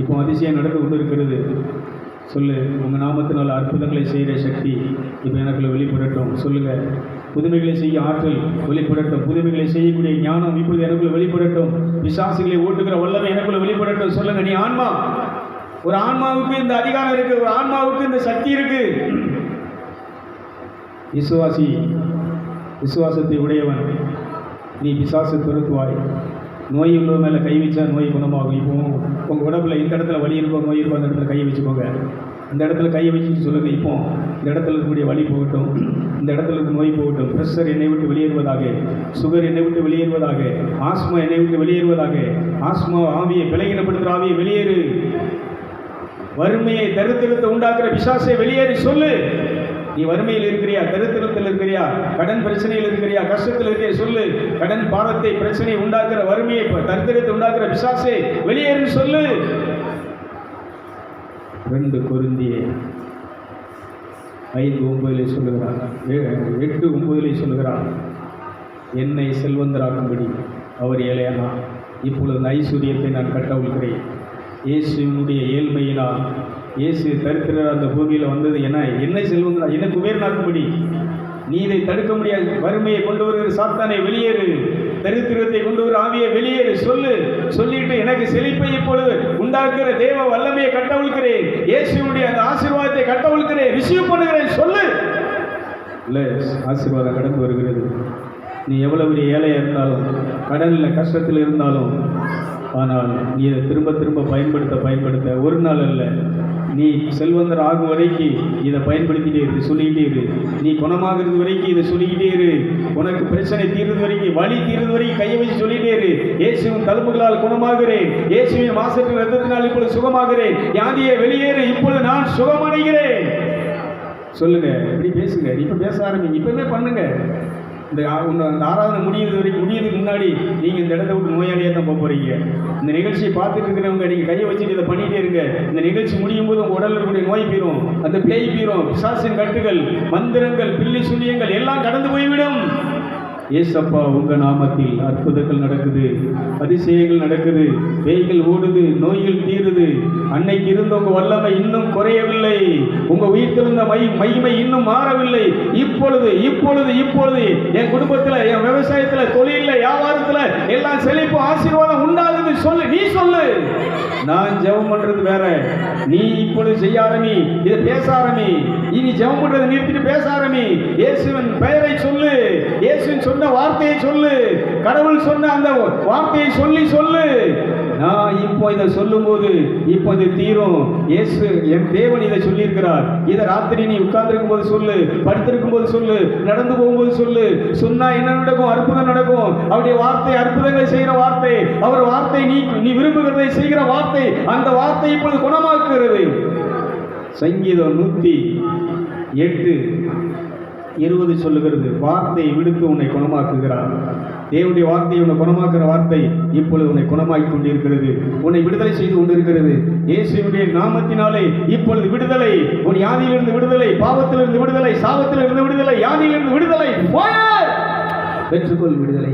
இப்போ அதிசயம் நடந்து கொண்டு இருக்கிறது. சொல்லு, உங்கள் நாமத்தினால் அற்புதங்களை செய்கிற சக்தி இப்போ எனக்குள்ள வெளிப்படட்டும். சொல்லுங்கள், புதுமைகளை செய்ய ஆற்றல் வெளிப்படட்டும். புதுமைகளை செய்யக்கூடிய ஞானம் இப்பொழுது எனக்குள்ள வெளிப்படட்டும். பிசாசுகளை ஓட்டுகிற வல்லமை எனக்குள்ள வெளிப்படட்டும். சொல்லுங்கள், நீ ஆன்மா, ஒரு ஆன்மாவுக்கு இந்த அதிகாரம் இருக்குது, ஒரு ஆன்மாவுக்கு இந்த சக்தி இருக்குது. விசுவாசி, விசுவாசத்தை உடையவன், நீ பிசாசை துரத்துவாய். நோய் உள்ள மேலே கை வச்சா நோய் குணமாகும். இப்போ உங்கள் உடம்புல இந்த இடத்துல வலி இருக்கும், நோய் இருக்கும், அந்த இடத்துல கையை வச்சுக்கோங்க. இந்த இடத்துல கையை வச்சுட்டு சொல்லுங்கள், இப்போ இந்த இடத்துல இருக்கக்கூடிய வலி போகட்டும், இந்த இடத்துல இருக்க நோய் போகட்டும். ப்ரெஷர் என்னை விட்டு வெளியேறுவதாக, சுகர் என்னை விட்டு வெளியேறுவதாக, ஆஸ்மா என்னை விட்டு வெளியேறுவதாக. ஆஸ்மா ஆவியை விலகினப்படுத்துகிற ஆவியை வெளியேறு. வறுமையை தரித்திரத்தை உண்டாக்குற பிசாசை வெளியேறி சொல்லு. நீ வறுமையில் இருக்கிறியா, தரித்திரத்தில் இருக்கிறியா, கடன் பிரச்சனையில் இருக்கிறியா, கஷ்டத்தில் இருக்கிற சொல்லு. கடன் பாரத்தை பிரச்சனையை உண்டாக்குற வறுமையை தரித்திரத்தை உண்டாக்குற பிசாசை வெளியேறி சொல்லு. 2 கொரிந்தியர் 5:9 சொல்லுகிறார், 8:9 சொல்லுகிறார், என்னை செல்வந்தராக்கும்படி அவர் ஏழையானா, இப்பொழுது ஐஸ்வர்யத்தை நான் கட்டவிழ்கிறேன். இயேசுவினுடைய ஏழ்மையினால், இயேசு தரித்திரர் அந்த பூமியில் வந்தது என்னை செல்வந்தரா, என்னை குபேரனாக்கும்படி. நீ இதை தடுக்க முடியாது. வறுமையை கொண்டு வருகிற சாத்தானை வெளியேறு, தரித்திரத்தை கொண்டு வர ஆவியை வெளியேறு. சொல்லு. சொல்லிட்டு எனக்கு செழிப்பை இப்பொழுது உண்டாக்குற தேவ வல்லமையை கட்டவிழ்கிறேன், இயேசுவினுடைய அந்த ஆசீர்வாதத்தை கட்டவிழ்கிறேன், ரிசீவ் பண்ணுகிறேன். சொல்லு. இல்லை, ஆசீர்வாதம் கடந்து வருகிறது. நீ எவ்வளவு ஏழையாக இருந்தாலும், கடனில் கஷ்டத்தில் இருந்தாலும், ஆனால் நீ இதை திரும்ப திரும்ப பயன்படுத்த ஒரு நாள் அல்ல, நீ செல்வந்தர் ஆகும் வரைக்கும் இதை பயன்படுத்திட்டே இரு, சொல்லிக்கிட்டே இரு. நீ குணமாகிறது வரைக்கும் இதை சொல்லிக்கிட்டே இரு. உனக்கு பிரச்சனை தீர்றது வரைக்கும், வலி தீர்றது வரைக்கும் கையை வச்சு சொல்லிட்டே இரு. இயேசுவின் தழும்புகளால் குணமாகிறேன், இயேசுவின் மாசற்ற ரத்தத்தினால் இப்பொழுது சுகமாகிறேன், வியாதியை வெளியேறு, இப்பொழுது நான் சுகமடைகிறேன். சொல்லுங்க, இப்படி பேசுங்க. இப்ப பேச ஆரம்பிங்க, இப்பவே பண்ணுங்க. இந்த ஆராதனை முடியறதுக்கு முன்னாடி நீங்கள் இந்த இடத்த விட்டு நோயாளியாக தான் போக போகிறீங்க. இந்த நிகழ்ச்சியை பார்த்துட்டு இருக்கிறவங்க நீங்கள் கையை வச்சுட்டு இதை பண்ணிகிட்டே இருங்க. இந்த நிகழ்ச்சி முடியும் போது உங்கள் உடலில் இருக்கக்கூடிய நோய் பீரும், அந்த பேய் பீரும், பிசாசின் கட்டுகள், மந்திரங்கள், பில்லி சுனியங்கள் எல்லாம் கடந்து போய்விடும். ஏசப்பா, உங்கள் நாமத்தில் அற்புதங்கள் நடக்குது, அதிசயங்கள் நடக்குது, பேய்கள் ஓடுது, நோய்கள் தீருது. அன்னைக்கு இருந்த உங்கள் வல்லமை இன்னும் குறையவில்லை, உங்கள் உயிர்த்திருந்த மகிமை இன்னும் மாறவில்லை. இப்பொழுது இப்பொழுது இப்பொழுது என் குடும்பத்தில், என் விவசாயத்தில், தொழிலில், வியாபாரத்தில் எல்லாம் செழிப்பு ஆசீர்வாதம் உண்டாகுது. சொல்லு, நீ சொல்லு. நான் ஜெபம் பண்றது வேற, நீ இப்பொழுது செய்ய ஆரம்பி, இதை பேச ஆரம்பி. இனி ஜெபம் பண்றதை நிறுத்திட்டு பேச ஆரம்பி. இயேசுவின் பெயரை சொல்லு, இயேசுவின் சொன்ன வார்த்தையை சொல்லு, கடவுள் சொன்ன அந்த வார்த்தையை சொல்லு. நான் இப்போ இதை சொல்லும் போது இப்போ இது தீரும். இயேசு என் தேவன் இதை சொல்லியிருக்கிறார். இதை ராத்திரி நீ உட்கார்ந்துருக்கும் போது சொல்லு, படுத்திருக்கும் போது சொல்லு, நடந்து போகும்போது சொல்லு. சொன்னா என்ன நடக்கும்? அற்புதம் நடக்கும். அவருடைய வார்த்தை அற்புதங்களை செய்கிற வார்த்தை, அவர் வார்த்தை நீ விரும்புகிறதை செய்கிற வார்த்தை, அந்த வார்த்தை இப்பொழுது குணமாக்குகிறது. சங்கீதம் 108:20 சொல்லுகிறது, வார்த்தையை விடுத்து உன்னை குணமாக்குகிறார். தேவனுடைய வார்த்தையை உன்னை குணமாக்குற வார்த்தை இப்பொழுது உன்னை குணமாக்கி கொண்டிருக்கிறது, உன்னை விடுதலை செய்து கொண்டிருக்கிறது. இயேசுவினுடைய நாமத்தினாலே இப்பொழுது விடுதலை. உன் வியாதியிலிருந்து விடுதலை, பாவத்திலிருந்து விடுதலை, சாபத்திலிருந்து விடுதலை, வியாதியிலிருந்து விடுதலை. பெற்றுக்கொள் விடுதலை.